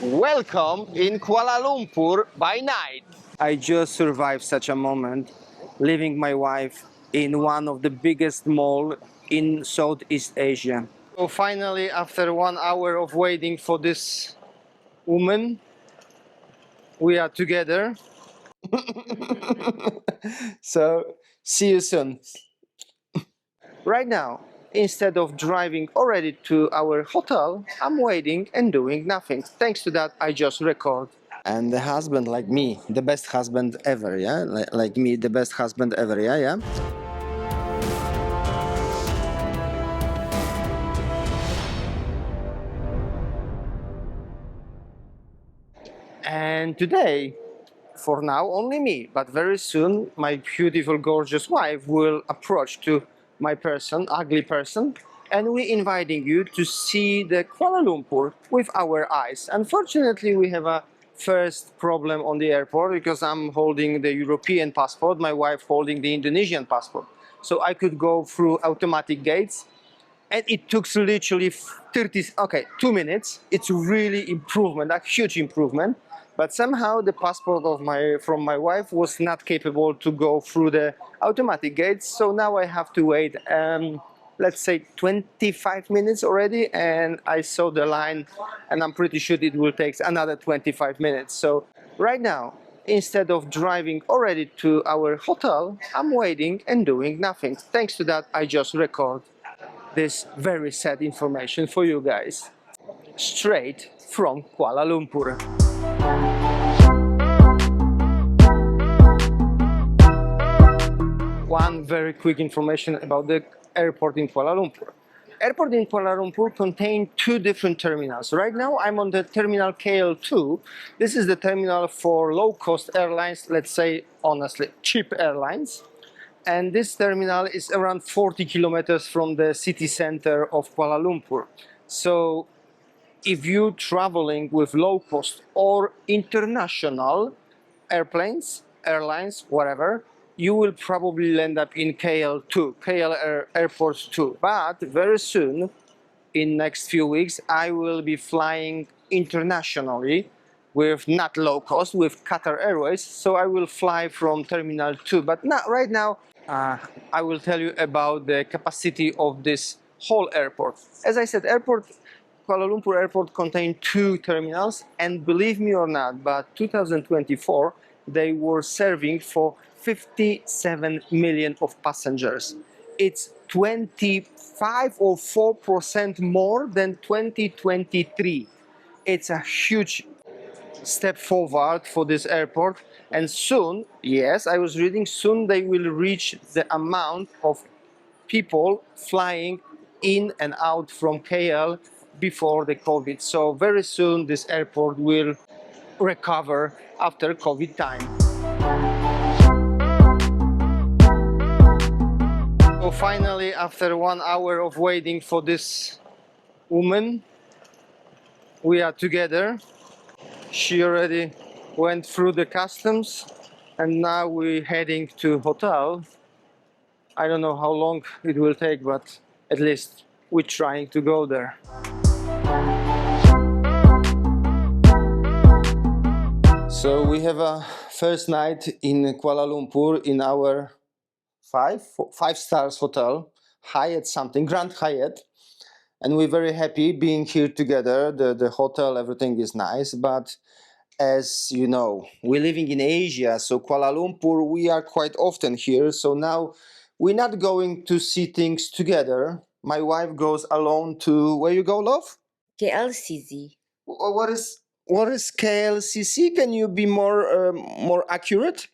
Welcome in Kuala Lumpur by night. I just survived such a moment, leaving my wife in one of the biggest malls in Southeast Asia. So finally, after 1 hour of waiting for this woman, we are together. So see you soon. Right now, instead of driving already to our hotel, I'm waiting and doing nothing. Thanks to that, I just record. And the husband like me, the best husband ever, yeah? Like me, the best husband ever, yeah? And today, for now, only me, but very soon my beautiful, gorgeous wife will approach to my person, ugly person, and we're inviting you to see the Kuala Lumpur with our eyes. Unfortunately, we have a first problem on the airport because I'm holding the European passport, my wife holding the Indonesian passport. So I could go through automatic gates, and it took literally 2 minutes. It's really improvement, a huge improvement. But somehow the passport of from my wife was not capable to go through the automatic gates. So now I have to wait, let's say 25 minutes already. And I saw the line and I'm pretty sure it will take another 25 minutes. So right now, instead of driving already to our hotel, I'm waiting and doing nothing. Thanks to that, I just record this very sad information for you guys, straight from Kuala Lumpur. One very quick information about the airport in Kuala Lumpur. Airport in Kuala Lumpur contains two different terminals. Right now I'm on the terminal KL2. This is the terminal for low-cost airlines, let's say honestly, cheap airlines. And this terminal is around 40 kilometers from the city center of Kuala Lumpur. So if you're traveling with low-cost or international airlines, whatever, you will probably end up in KL2, Airport 2. But very soon, in next few weeks, I will be flying internationally with not low cost, with Qatar Airways. So I will fly from Terminal 2. But not right now, I will tell you about the capacity of this whole airport. As I said, Kuala Lumpur Airport contains two terminals, and believe me or not, but 2024 they were serving for 57 million of passengers. It's 25 or 4% more than 2023. It's a huge step forward for this airport, and soon, yes, I was reading, soon they will reach the amount of people flying in and out from KL before the COVID. So very soon this airport will recover after COVID time. So finally, after 1 hour of waiting for this woman, we are together. She already went through the customs and now we're heading to hotel. I don't know how long it will take, but at least we're trying to go there. So we have a first night in Kuala Lumpur in our five stars hotel, Hyatt something, Grand Hyatt. And we're very happy being here together. The hotel, everything is nice, but as you know, we're living in Asia, so Kuala Lumpur, we are quite often here. So now we're not going to see things together. My wife goes alone to, where you go, love? KLCC. What is KLCC? Can you be more accurate?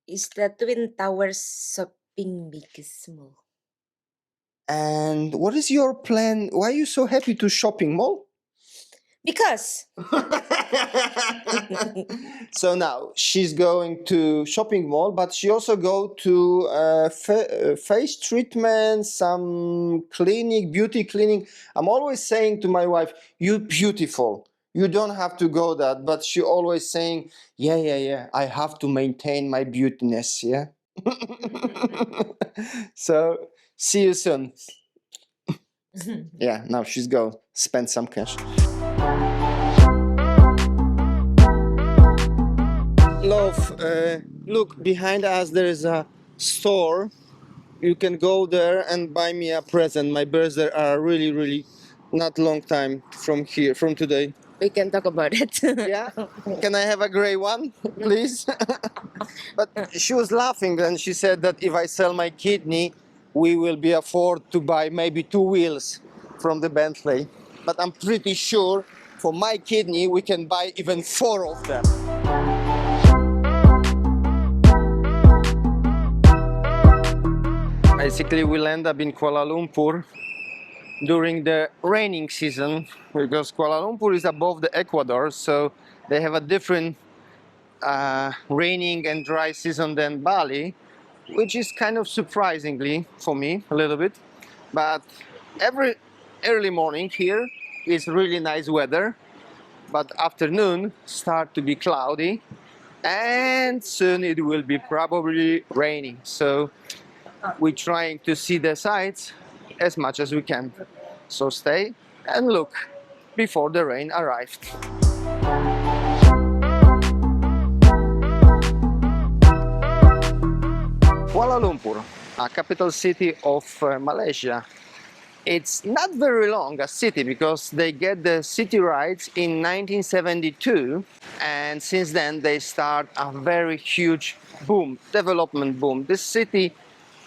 It's the Twin Towers shopping biggest mall. And what is your plan? Why are you so happy to shopping mall? Because So now she's going to shopping mall, but she also go to face treatment, some clinic, beauty clinic. I'm always saying to my wife, "You beautiful. You don't have to go that." But she always saying, "Yeah. I have to maintain my beautiness." Yeah. So see you soon. Yeah. Now she's go spend some cash. of look behind us. There is a store. You can go there and buy me a present. My birthday are really not long time from here, from today. We can talk about it. Yeah, can I have a gray one, please? But she was laughing and she said that if I sell my kidney, we will be afford to buy maybe 2 wheels from the Bentley. But I'm pretty sure for my kidney we can buy even 4 of them. Basically, we'll end up in Kuala Lumpur during the raining season because Kuala Lumpur is above the Ecuador, so they have a different raining and dry season than Bali, which is kind of surprisingly for me a little bit. But every early morning here is really nice weather, but afternoon start to be cloudy and soon it will be probably raining. So we're trying to see the sights as much as we can. So stay and look before the rain arrived. Kuala Lumpur, a capital city of Malaysia. It's not very long a city because they get the city rights in 1972, and since then they start a very huge boom, development boom. This city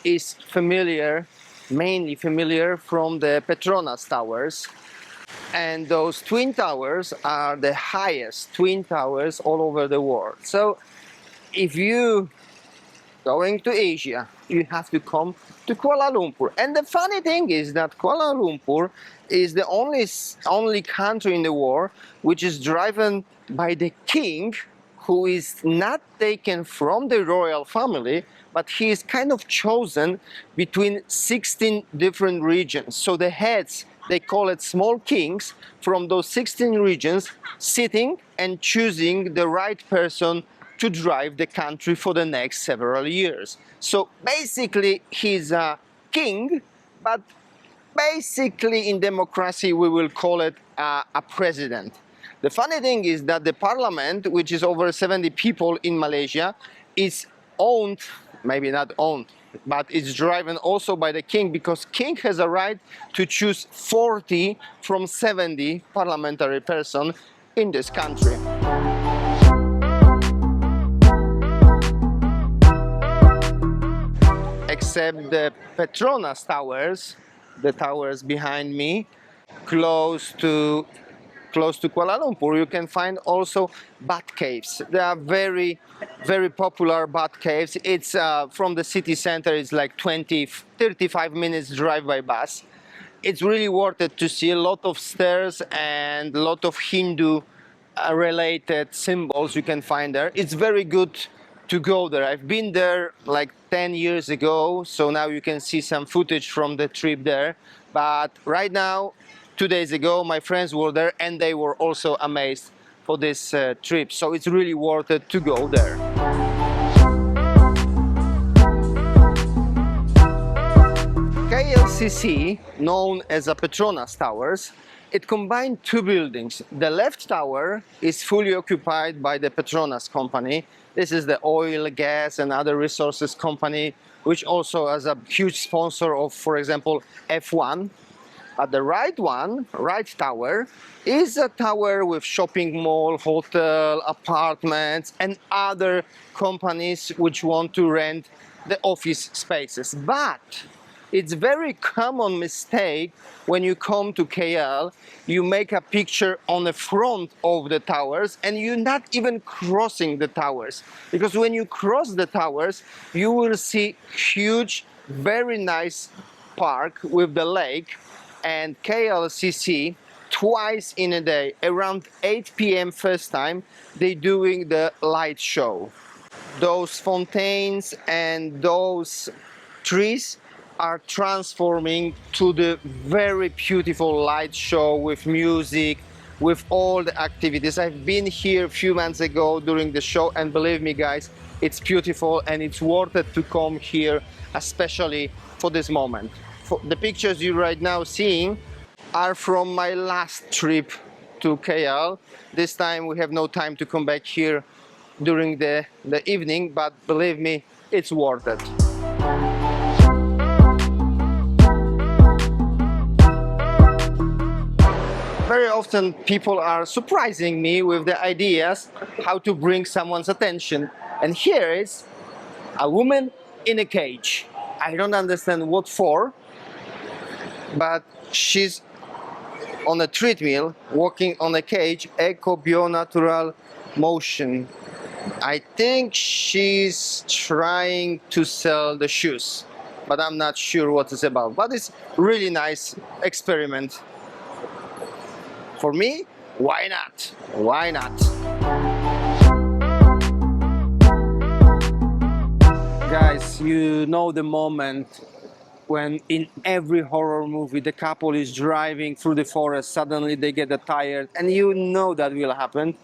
is familiar, mainly familiar from the Petronas Towers, and those twin towers are the highest twin towers all over the world. So if you going to Asia, you have to come to Kuala Lumpur. And the funny thing is that Kuala Lumpur is the only country in the world which is driven by the king, who is not taken from the royal family, but he is kind of chosen between 16 different regions. So the heads, they call it small kings, from those 16 regions, sitting and choosing the right person to drive the country for the next several years. So basically he's a king, but basically in democracy we will call it a president. The funny thing is that the parliament, which is over 70 people in Malaysia, is owned, maybe not owned, but it's driven also by the king, because king has a right to choose 40 from 70 parliamentary person in this country. Except the Petronas Towers, the towers behind me, close to Kuala Lumpur, you can find also Batu Caves. They are very popular Batu Caves. It's from the city center, it's like 35 minutes drive by bus. It's really worth it to see. A lot of stairs and a lot of Hindu related symbols you can find there. It's very good to go there. I've been there like 10 years ago, so now you can see some footage from the trip there. But right now, 2 days ago, my friends were there and they were also amazed for this trip. So it's really worth it to go there. KLCC, known as a Petronas Towers, it combined 2 buildings. The left tower is fully occupied by the Petronas company. This is the oil, gas and other resources company, which also is a huge sponsor of, for example, F1. But the right tower, is a tower with shopping mall, hotel, apartments and other companies which want to rent the office spaces. But it's very common mistake when you come to KL, you make a picture on the front of the towers and you're not even crossing the towers. Because when you cross the towers, you will see huge, very nice park with the lake. And KLCC, twice in a day, around 8 p.m. first time, they're doing the light show. Those fountains and those trees are transforming to the very beautiful light show with music, with all the activities. I've been here a few months ago during the show, and believe me guys, it's beautiful and it's worth it to come here, especially for this moment. The pictures you're right now seeing are from my last trip to KL. This time we have no time to come back here during the evening, but believe me, it's worth it. Very often people are surprising me with the ideas how to bring someone's attention. And here is a woman in a cage. I don't understand what for, but she's on a treadmill, walking on a cage, eco bio natural motion. I think she's trying to sell the shoes, but I'm not sure what it's about. But it's really nice experiment. For me, why not? Why not? Guys, you know the moment when in every horror movie the couple is driving through the forest, suddenly they get tired, and you know that will happen.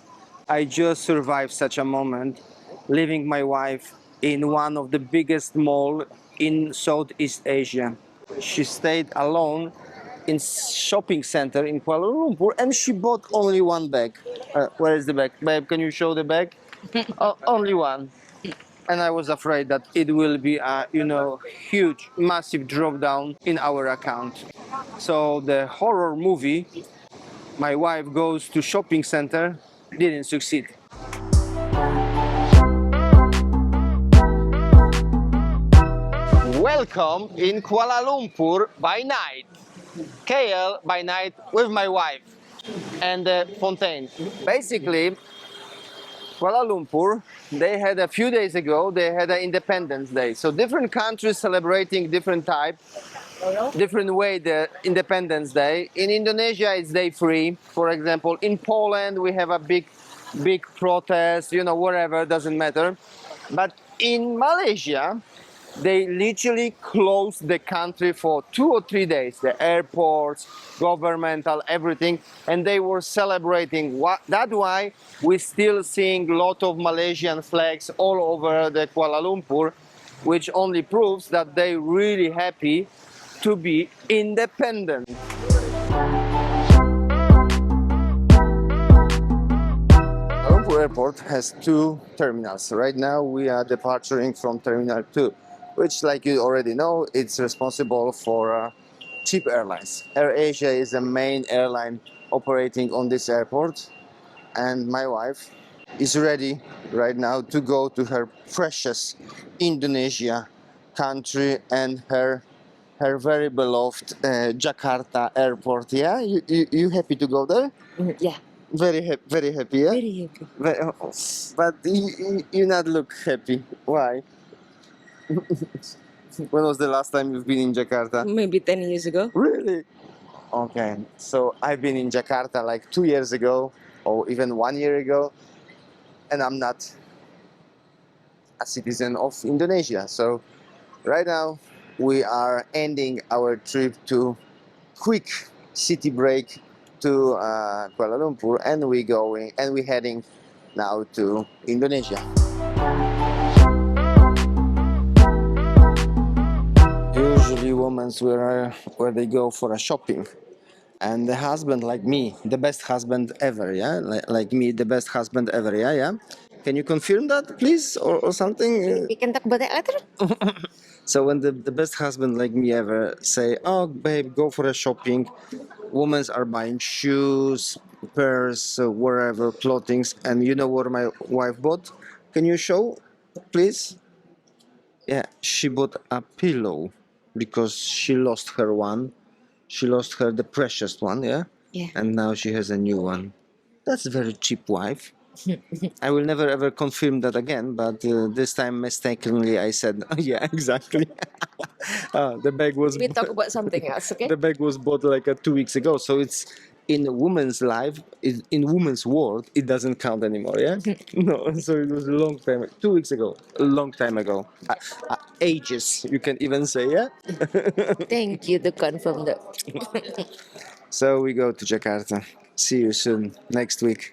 I just survived such a moment, leaving my wife in one of the biggest malls in Southeast Asia. She stayed alone in shopping center in Kuala Lumpur, and she bought only one bag. Where is the bag? Babe, can you show the bag? Only one. And I was afraid that it will be a, huge, massive drop down in our account. So the horror movie, my wife goes to shopping center, didn't succeed. Welcome in Kuala Lumpur by night. KL by night with my wife and the fontaine. Basically, Kuala Lumpur, they had a few days ago, they had an Independence Day. So different countries celebrating different type, different way the Independence Day. In Indonesia, it's day free. For example, in Poland, we have a big protest, whatever, doesn't matter. But in Malaysia, they literally closed the country for 2 or 3 days. The airports, governmental, everything, and they were celebrating. That's why we're still seeing a lot of Malaysian flags all over the Kuala Lumpur, which only proves that they're really happy to be independent. Kuala Lumpur Airport has 2 terminals. Right now we are departing from Terminal 2. Which, like you already know, it's responsible for cheap airlines. AirAsia is the main airline operating on this airport, and my wife is ready right now to go to her precious Indonesia country and her very beloved Jakarta airport. Yeah, you happy to go there? Yeah. Very happy. Very happy. Yeah. Very happy. But you not look happy. Why? When was the last time you've been in Jakarta? Maybe 10 years ago. Really? Okay, so I've been in Jakarta like 2 years ago or even 1 year ago, and I'm not a citizen of Indonesia. So right now we are ending our trip to quick city break to Kuala Lumpur, and we're heading now to Indonesia. Usually women where they go for a shopping, and the husband like me, the best husband ever, yeah, like me, the best husband ever, yeah. Can you confirm that, please, or something? We can talk about that later. So when the best husband like me ever say, "Oh, babe, go for a shopping," women are buying shoes, purse, whatever, clothing, and you know what my wife bought? Can you show, please? Yeah, she bought a pillow because she lost her one. She lost the precious one, yeah? Yeah. And now she has a new one. That's a very cheap wife. I will never ever confirm that again, but this time mistakenly I said, oh, yeah, exactly. The bag was... We talk about something else, okay? The bag was bought like 2 weeks ago, so it's in a woman's life, in woman's world, it doesn't count anymore, yeah? No, so it was a long time, 2 weeks ago, a long time ago. Ages, you can even say, yeah? Thank you to confirm that. So we go to Jakarta. See you soon, next week.